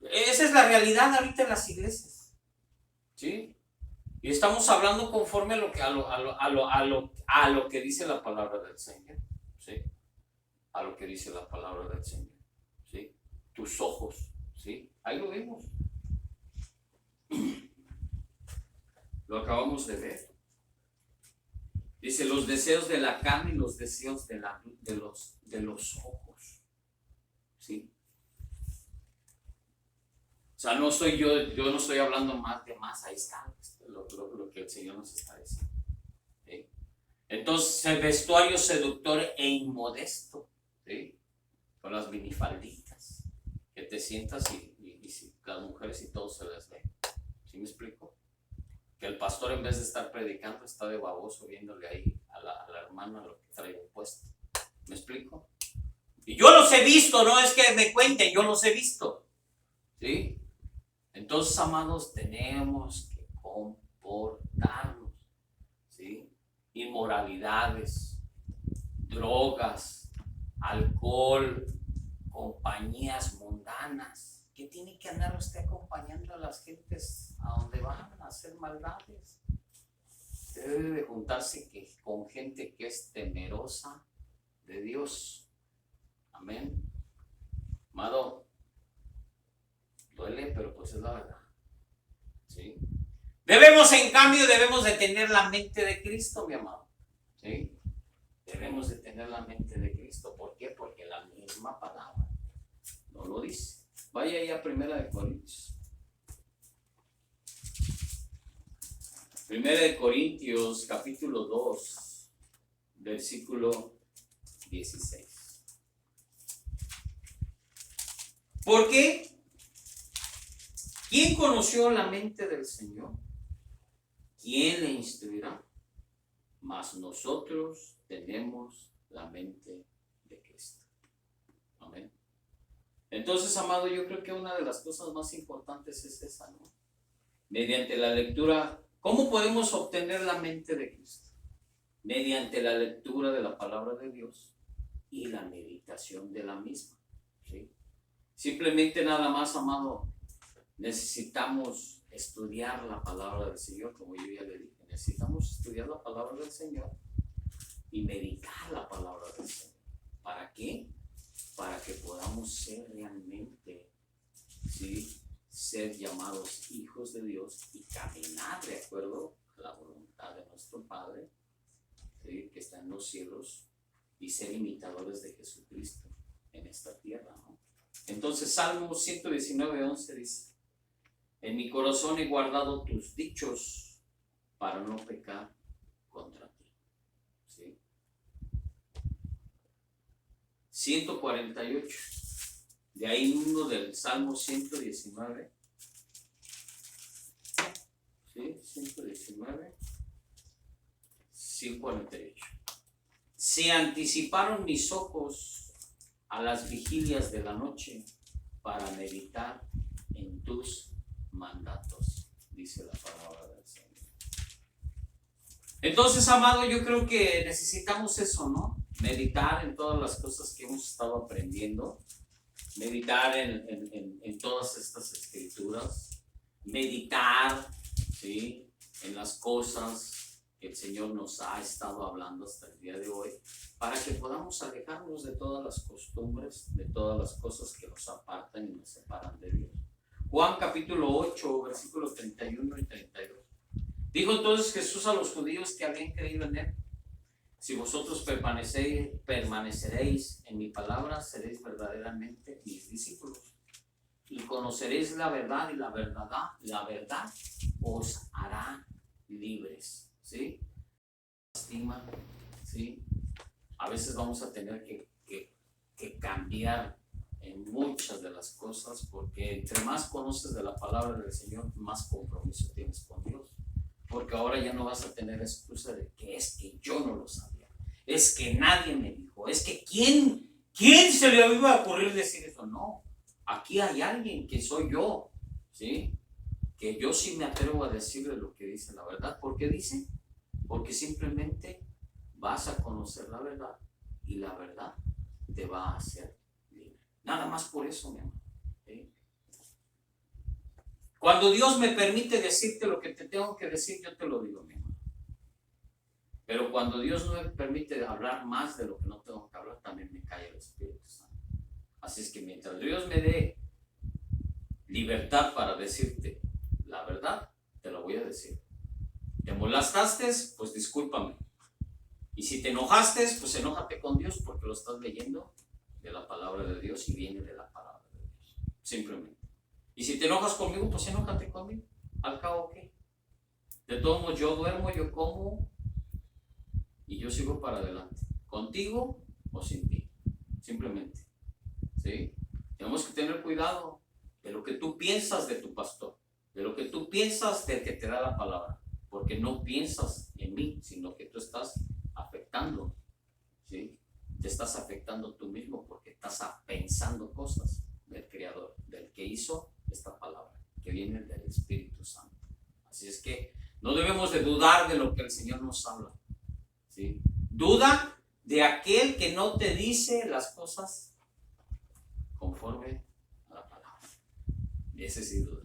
esa es la realidad ahorita en las iglesias, ¿sí? Y estamos hablando conforme a lo que dice la palabra del Señor, ¿sí? A lo que dice la palabra del Señor, ¿sí? Tus ojos, ¿sí? Ahí lo vemos. Lo acabamos de ver. Dice los deseos de la carne y los deseos de los ojos, ¿sí? O sea, no soy yo no estoy hablando más de más, ahí está lo que el Señor nos está diciendo, ¿sí? Entonces, el vestuario seductor e inmodesto, ¿sí?, con las minifalditas, que te sientas y las mujeres y todos se les ve, ¿sí me explico? Que el pastor, en vez de estar predicando, está de baboso viéndole ahí a la hermana lo que trae puesto, ¿me explico? Y yo los he visto, no es que me cuenten, yo los he visto, ¿sí? Entonces, amados, tenemos que comportarnos, ¿sí? Inmoralidades, drogas, alcohol, compañías mundanas. ¿Qué tiene que andar usted acompañando a las gentes a donde van a hacer maldades? Debe de juntarse con gente que es temerosa de Dios. Amén. Amado, duele, pero pues es la verdad, ¿sí? En cambio, debemos de tener la mente de Cristo, mi amado, ¿sí? Debemos de tener la mente de Cristo. ¿Por qué? Porque la misma palabra no lo dice. Vaya ahí a 1 Corintios. 1 Corintios capítulo 2, versículo 16. ¿Por qué? ¿Quién conoció la mente del Señor? ¿Quién le instruirá? Mas nosotros tenemos la mente de Cristo. Amén. Entonces, amado, yo creo que una de las cosas más importantes es esa, ¿no? Mediante la lectura, ¿cómo podemos obtener la mente de Cristo? Mediante la lectura de la palabra de Dios y la meditación de la misma, ¿sí? Simplemente nada más, amado, necesitamos estudiar la palabra del Señor, como yo ya le dije, necesitamos estudiar la palabra del Señor y meditar la palabra del Señor. ¿Para qué? Para que podamos ser realmente, ¿sí?, ser llamados hijos de Dios y caminar de acuerdo a la voluntad de nuestro Padre, ¿sí?, que está en los cielos, y ser imitadores de Jesucristo en esta tierra, ¿no? Entonces, Salmo 119:11 dice: en mi corazón he guardado tus dichos para no pecar contra ti. ¿Sí? 148. De ahí uno del Salmo 119. ¿Sí? 119. 148. Se anticiparon mis ojos a las vigilias de la noche para meditar en tus mandatos, dice la palabra del Señor. Entonces, amado, yo creo que necesitamos eso, ¿no? Meditar en todas las cosas que hemos estado aprendiendo, meditar en todas estas escrituras, meditar, ¿sí?, en las cosas que el Señor nos ha estado hablando hasta el día de hoy, para que podamos alejarnos de todas las costumbres, de todas las cosas que nos apartan y nos separan de Dios. Juan capítulo 8, versículos 31 y 32. Dijo entonces Jesús a los judíos que habían creído en él: si vosotros permaneceréis en mi palabra, seréis verdaderamente mis discípulos, y conoceréis la verdad, y la verdad os hará libres. ¿Sí? Estima, ¿sí? A veces vamos a tener que cambiar en muchas de las cosas, porque entre más conoces de la palabra del Señor, más compromiso tienes con Dios. Porque ahora ya no vas a tener excusa de que es que yo no lo sabía, es que nadie me dijo, es que ¿quién se le iba a ocurrir decir eso? No, aquí hay alguien que soy yo, ¿sí?, que yo sí me atrevo a decirle lo que dice la verdad. ¿Por qué dice? Porque simplemente vas a conocer la verdad y la verdad te va a hacer libre. Nada más por eso, mi amor. ¿Sí? Cuando Dios me permite decirte lo que te tengo que decir, yo te lo digo, mi amor. Pero cuando Dios no me permite hablar más de lo que no tengo que hablar, también me calla el Espíritu Santo. Así es que mientras Dios me dé libertad para decirte la verdad, te lo voy a decir. ¿Te molestaste? Pues discúlpame. Y si te enojaste, pues enójate con Dios, porque lo estás leyendo de la palabra de Dios y viene de la palabra de Dios. Simplemente. Y si te enojas conmigo, pues enójate conmigo. Al cabo, ¿qué? De todos modos, yo duermo, yo como y yo sigo para adelante. Contigo o sin ti. Simplemente. ¿Sí? Tenemos que tener cuidado de lo que tú piensas de tu pastor, de lo que tú piensas del que te da la palabra, porque no piensas en mí, sino que tú estás afectando, ¿sí? Te estás afectando tú mismo, porque estás pensando cosas del Creador, del que hizo esta palabra, que viene del Espíritu Santo. Así es que no debemos de dudar de lo que el Señor nos habla, ¿sí? Duda de aquel que no te dice las cosas conforme a la palabra. Ese sí duda.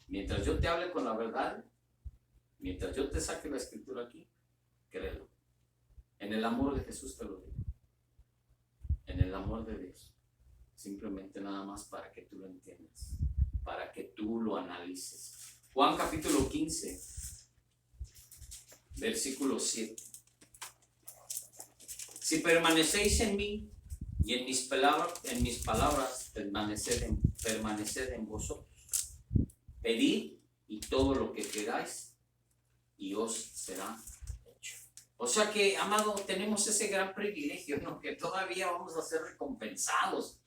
Mientras yo te hable con la verdad, mientras yo te saque la escritura aquí, créelo. En el amor de Jesús te lo digo. En el amor de Dios. Simplemente nada más para que tú lo entiendas, para que tú lo analices. Juan capítulo 15, versículo 7. Si permanecéis en mí y en mis palabras permaneced en vosotros. Pedid y todo lo que queráis y os será hecho. O sea que, amado, tenemos ese gran privilegio, ¿no?, que todavía vamos a ser recompensados,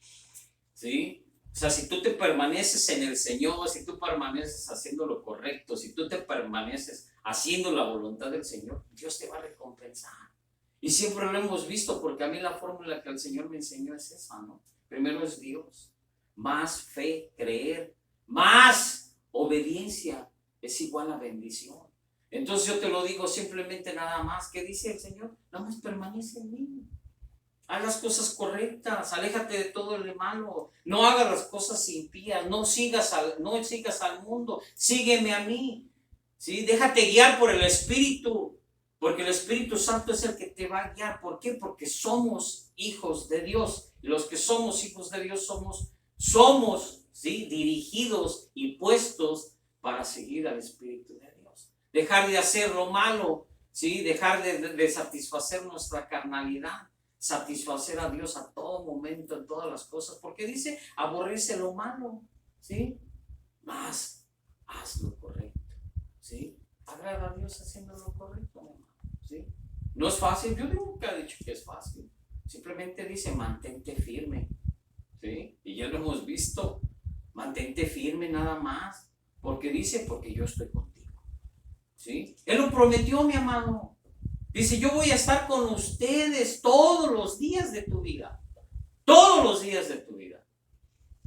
¿sí? O sea, si tú te permaneces en el Señor, si tú permaneces haciendo lo correcto, si tú te permaneces haciendo la voluntad del Señor, Dios te va a recompensar. Y siempre lo hemos visto, porque a mí la fórmula que el Señor me enseñó es esa, ¿no? Primero es Dios, más fe, creer, más obediencia es igual a bendición. Entonces yo te lo digo simplemente nada más. ¿Qué dice el Señor? Nada más permanece en mí. Haz las cosas correctas, aléjate de todo lo malo, no hagas las cosas impías, no sigas al mundo, sígueme a mí. ¿sí? Déjate guiar por el Espíritu, porque el Espíritu Santo es el que te va a guiar. ¿Por qué? Porque somos hijos de Dios. Y los que somos hijos de Dios somos, ¿sí? Dirigidos y puestos para seguir al Espíritu de Dios. Dejar de hacer lo malo, ¿sí? Dejar de satisfacer nuestra carnalidad. Satisfacer a Dios a todo momento, en todas las cosas. Porque dice, aborrece lo malo, ¿sí? Más, haz lo correcto, ¿sí? Agrada a Dios haciendo lo correcto, mi hermano, ¿sí? No es fácil, yo nunca he dicho que es fácil. Simplemente dice, mantente firme, ¿sí? Y ya lo hemos visto, mantente firme nada más. Porque dice, porque yo estoy contigo, ¿sí? Él lo prometió, mi amado. Dice, yo voy a estar con ustedes todos los días de tu vida. Todos los días de tu vida.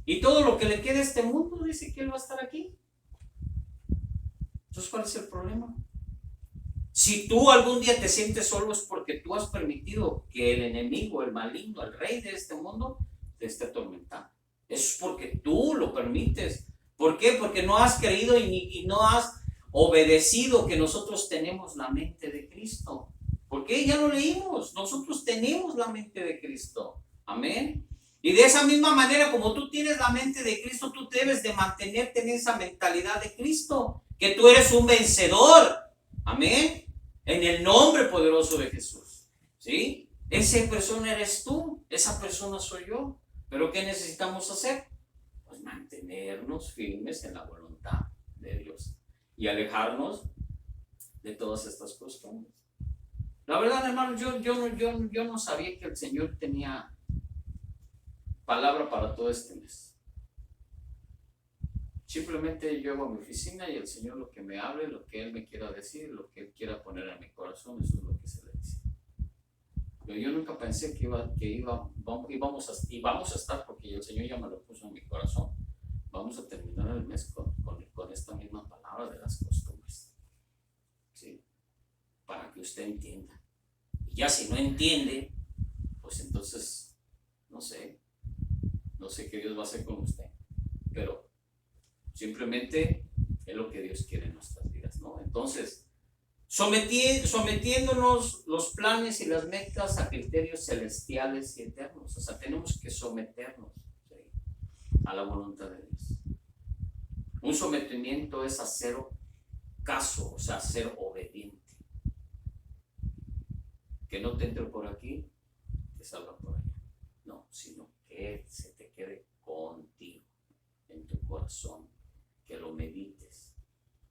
Y todo lo que le quede a este mundo, dice que Él va a estar aquí. Entonces, ¿cuál es el problema? Si tú algún día te sientes solo, es porque tú has permitido que el enemigo, el maligno, el rey de este mundo, te esté atormentando. Eso es porque tú lo permites. ¿Por qué? Porque no has creído y no has obedecido que nosotros tenemos la mente de Cristo. ¿Por qué? Ya lo leímos. Nosotros tenemos la mente de Cristo. Amén. Y de esa misma manera, como tú tienes la mente de Cristo, tú debes de mantenerte en esa mentalidad de Cristo, que tú eres un vencedor. Amén. En el nombre poderoso de Jesús. ¿Sí? Esa persona eres tú, esa persona soy yo. ¿Pero qué necesitamos hacer? Pues mantenernos firmes en la voluntad de Dios y alejarnos de todas estas costumbres. La verdad, hermano, yo no sabía que el Señor tenía palabra para todo este mes. Simplemente yo hago a mi oficina y el Señor lo que me hable, lo que Él me quiera decir, lo que Él quiera poner en mi corazón, eso es lo que se le dice. Pero yo nunca pensé que íbamos a estar, porque el Señor ya me lo puso en mi corazón. Vamos a terminar el mes con esta misma palabra de las costumbres, ¿sí? Para que usted entienda. Y ya si no entiende, pues entonces, no sé qué Dios va a hacer con usted. Pero simplemente es lo que Dios quiere en nuestras vidas, ¿no? Entonces, sometiéndonos los planes y las metas a criterios celestiales y eternos. O sea, tenemos que someternos, ¿sí?, a la voluntad de Dios. Un sometimiento es hacer caso, o sea, ser obediente. Que no te entre por aquí, te salga por allá. No, sino que se te quede contigo, en tu corazón, que lo medites,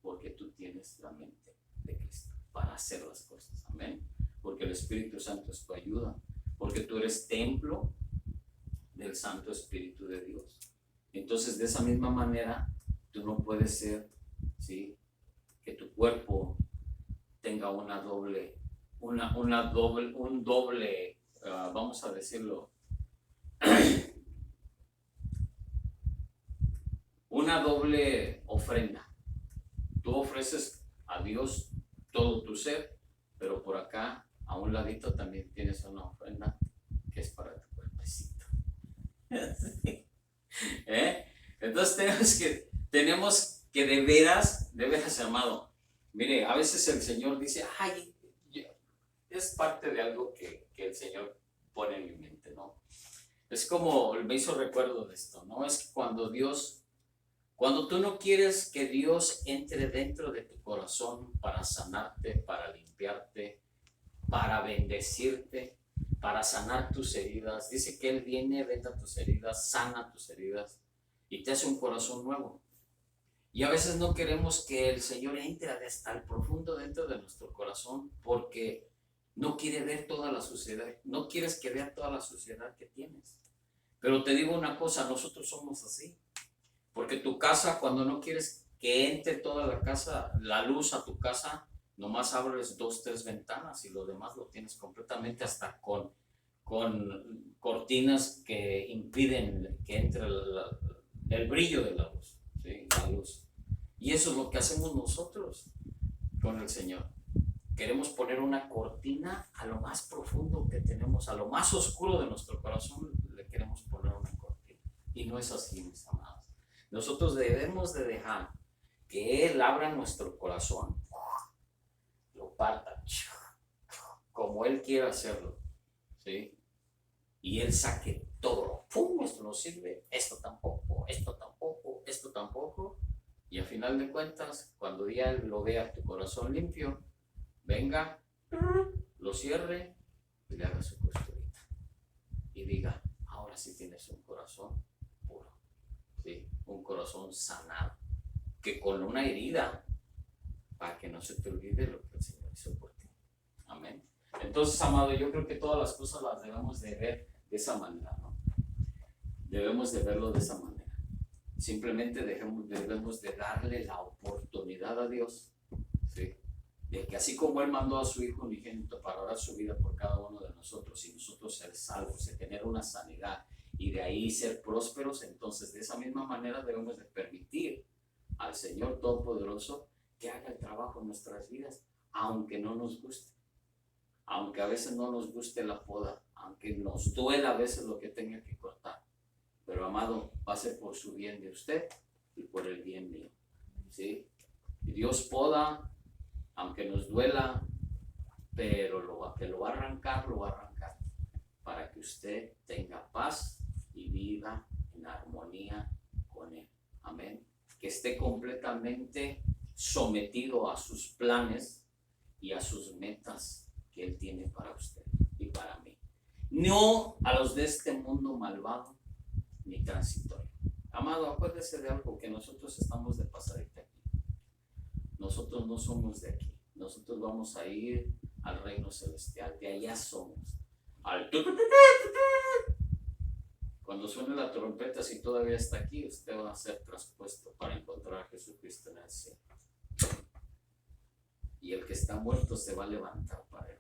porque tú tienes la mente de Cristo para hacer las cosas. Amén. Porque el Espíritu Santo es tu ayuda, porque tú eres templo del Santo Espíritu de Dios. Entonces, de esa misma manera, tú no puedes ser, ¿sí?, que tu cuerpo tenga un doble, vamos a decirlo, una doble ofrenda. Tú ofreces a Dios todo tu ser, pero por acá, a un ladito, también tienes una ofrenda que es para tu cuerpecito. Entonces tenemos que de veras, amado. Mire, a veces el Señor dice, ay, es parte de algo que el Señor pone en mi mente, ¿no? Es como, me hizo recuerdo de esto, ¿no? Es que cuando tú no quieres que Dios entre dentro de tu corazón para sanarte, para limpiarte, para bendecirte, para sanar tus heridas, dice que Él viene, venda tus heridas, sana tus heridas y te hace un corazón nuevo. Y a veces no queremos que el Señor entre hasta el profundo dentro de nuestro corazón porque no quiere ver toda la suciedad, no quieres que vea toda la suciedad que tienes. Pero te digo una cosa, nosotros somos así. Porque tu casa, cuando no quieres que entre toda la luz a tu casa, nomás abres 2, 3 ventanas y lo demás lo tienes completamente hasta con cortinas que impiden que entre el brillo de la luz, ¿sí?, la luz. Y eso es lo que hacemos nosotros con el Señor. Queremos poner una cortina a lo más profundo que tenemos, a lo más oscuro de nuestro corazón, le queremos poner una cortina. Y no es así, mis amados. Nosotros debemos de dejar que Él abra nuestro corazón, lo parta, como Él quiera hacerlo, ¿sí? Y Él saque todo, ¡pum! Esto no sirve, esto tampoco, esto tampoco, esto tampoco. Y al final de cuentas, cuando ya Él lo vea tu corazón limpio, venga, lo cierre y le haga su costurita. Y diga, ahora sí tienes un corazón puro, ¿sí? Un corazón sanado, que con una herida, para que no se te olvide lo que el Señor hizo por ti. Amén. Entonces, amado, yo creo que todas las cosas las debemos de ver de esa manera, ¿no? Debemos de verlo de esa manera. Simplemente debemos de darle la oportunidad a Dios, ¿sí? De que así como Él mandó a su Hijo unigénito para dar su vida por cada uno de nosotros y nosotros ser salvos y tener una sanidad y de ahí ser prósperos, entonces de esa misma manera debemos de permitir al Señor Todopoderoso que haga el trabajo en nuestras vidas, aunque no nos guste, aunque a veces no nos guste la poda, aunque nos duela a veces lo que tenga que cortar. Pero, amado, va a ser por su bien de usted y por el bien mío, ¿sí? Y Dios poda, aunque nos duela, pero que lo va a arrancar, para que usted tenga paz y viva en armonía con Él. Amén. Que esté completamente sometido a sus planes y a sus metas que Él tiene para usted y para mí. No a los de este mundo malvado ni transitorio. Amado, acuérdese de algo, que nosotros estamos de pasadita aquí. Nosotros no somos de aquí. Nosotros vamos a ir al reino celestial. De allá somos. Cuando suene la trompeta, si todavía está aquí, usted va a ser traspuesto para encontrar a Jesucristo en el cielo. Y el que está muerto se va a levantar para él.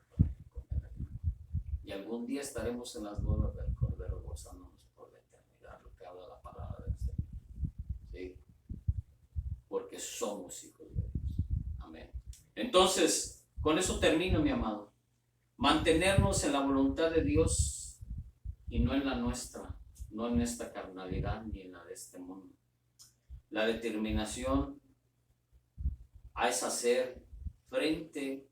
Y algún día estaremos en las bodas del Cordero gozándonos por la eternidad, lo que habla la palabra del Señor. ¿Sí? Porque somos hijos de Dios. Amén. Entonces, con eso termino, mi amado. Mantenernos en la voluntad de Dios y no en la nuestra, no en esta carnalidad ni en la de este mundo. La determinación es hacer frente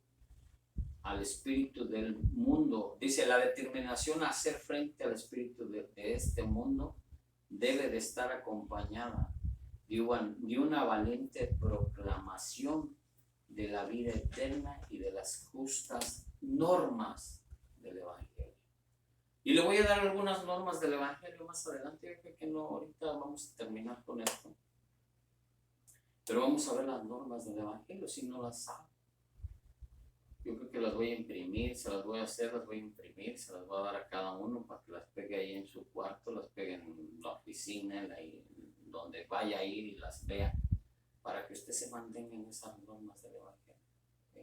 al espíritu del mundo. Dice, la determinación a hacer frente al espíritu de este mundo debe de estar acompañada de una valiente proclamación de la vida eterna y de las justas normas del Evangelio. Y le voy a dar algunas normas del Evangelio más adelante. Yo creo que no, ahorita vamos a terminar con esto. Pero vamos a ver las normas del Evangelio si no las sabe. Yo creo que las voy a imprimir, se las voy a imprimir, se las voy a dar a cada uno para que las pegue ahí en su cuarto, las pegue en la oficina, donde vaya a ir y las vea, para que usted se mantenga en esas normas del Evangelio. ¿Sí?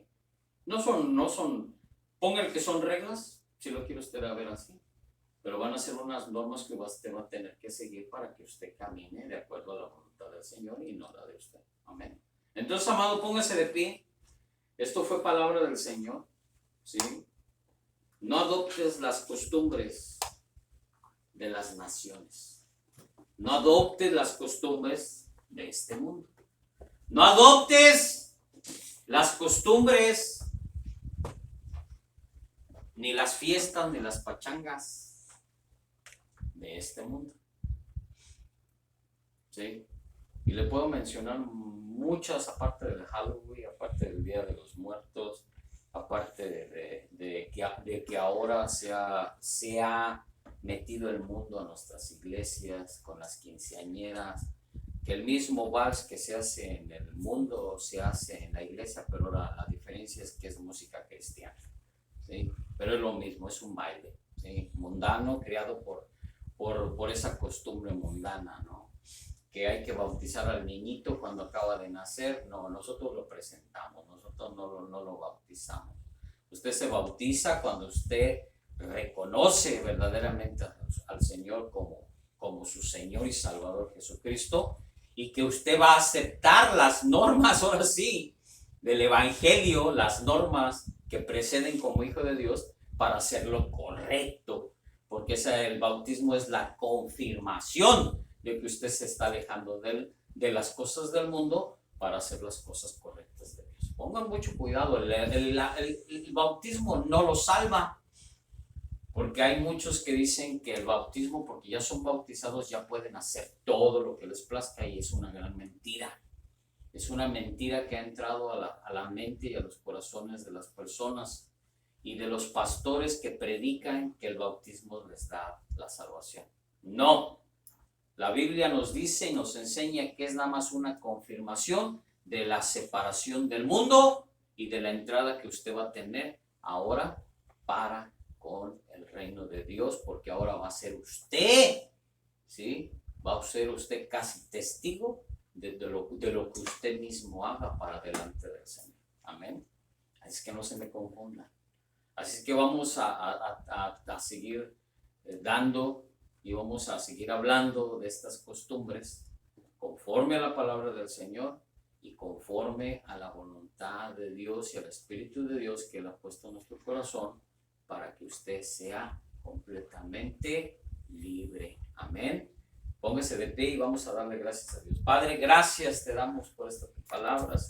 No son, pongan que son reglas, si lo quiere usted a ver así, pero van a ser unas normas que usted va a tener que seguir para que usted camine de acuerdo a la voluntad del Señor y no la de usted. Amén. Entonces, amado, póngase de pie. Esto fue palabra del Señor, ¿sí? No adoptes las costumbres de las naciones. No adoptes las costumbres de este mundo. No adoptes las costumbres, ni las fiestas, ni las pachangas de este mundo. ¿Sí? Y le puedo mencionar muchas, aparte del Halloween, aparte del Día de los Muertos, aparte de que ahora se ha metido el mundo a nuestras iglesias con las quinceañeras, que el mismo vals que se hace en el mundo se hace en la iglesia, pero la diferencia es que es música cristiana, ¿sí? Pero es lo mismo, es un baile, ¿sí? Mundano, creado por esa costumbre mundana, ¿no? Que hay que bautizar al niñito cuando acaba de nacer. No, nosotros lo presentamos, nosotros no lo bautizamos. Usted se bautiza cuando usted reconoce verdaderamente al Señor como su Señor y Salvador Jesucristo, y que usted va a aceptar las normas, ahora sí, del Evangelio, las normas que preceden como hijo de Dios para hacerlo correcto, porque el bautismo es la confirmación de que usted se está alejando de las cosas del mundo para hacer las cosas correctas de Dios. Pongan mucho cuidado, el bautismo no lo salva, porque hay muchos que dicen que el bautismo, porque ya son bautizados, ya pueden hacer todo lo que les plazca, y es una gran mentira. Es una mentira que ha entrado a la mente y a los corazones de las personas y de los pastores que predican que el bautismo les da la salvación. No, la Biblia nos dice y nos enseña que es nada más una confirmación de la separación del mundo y de la entrada que usted va a tener ahora para con el reino de Dios, porque ahora va a ser usted, ¿sí? Va a ser usted casi testigo de lo que usted mismo haga para delante del Señor. Amén. Así que no se me confunda. Así que vamos a seguir dando y vamos a seguir hablando de estas costumbres conforme a la palabra del Señor y conforme a la voluntad de Dios y al Espíritu de Dios que Él ha puesto en nuestro corazón para que usted sea completamente libre. Amén. Póngase de pie y vamos a darle gracias a Dios. Padre, gracias te damos por esta palabra, Señor.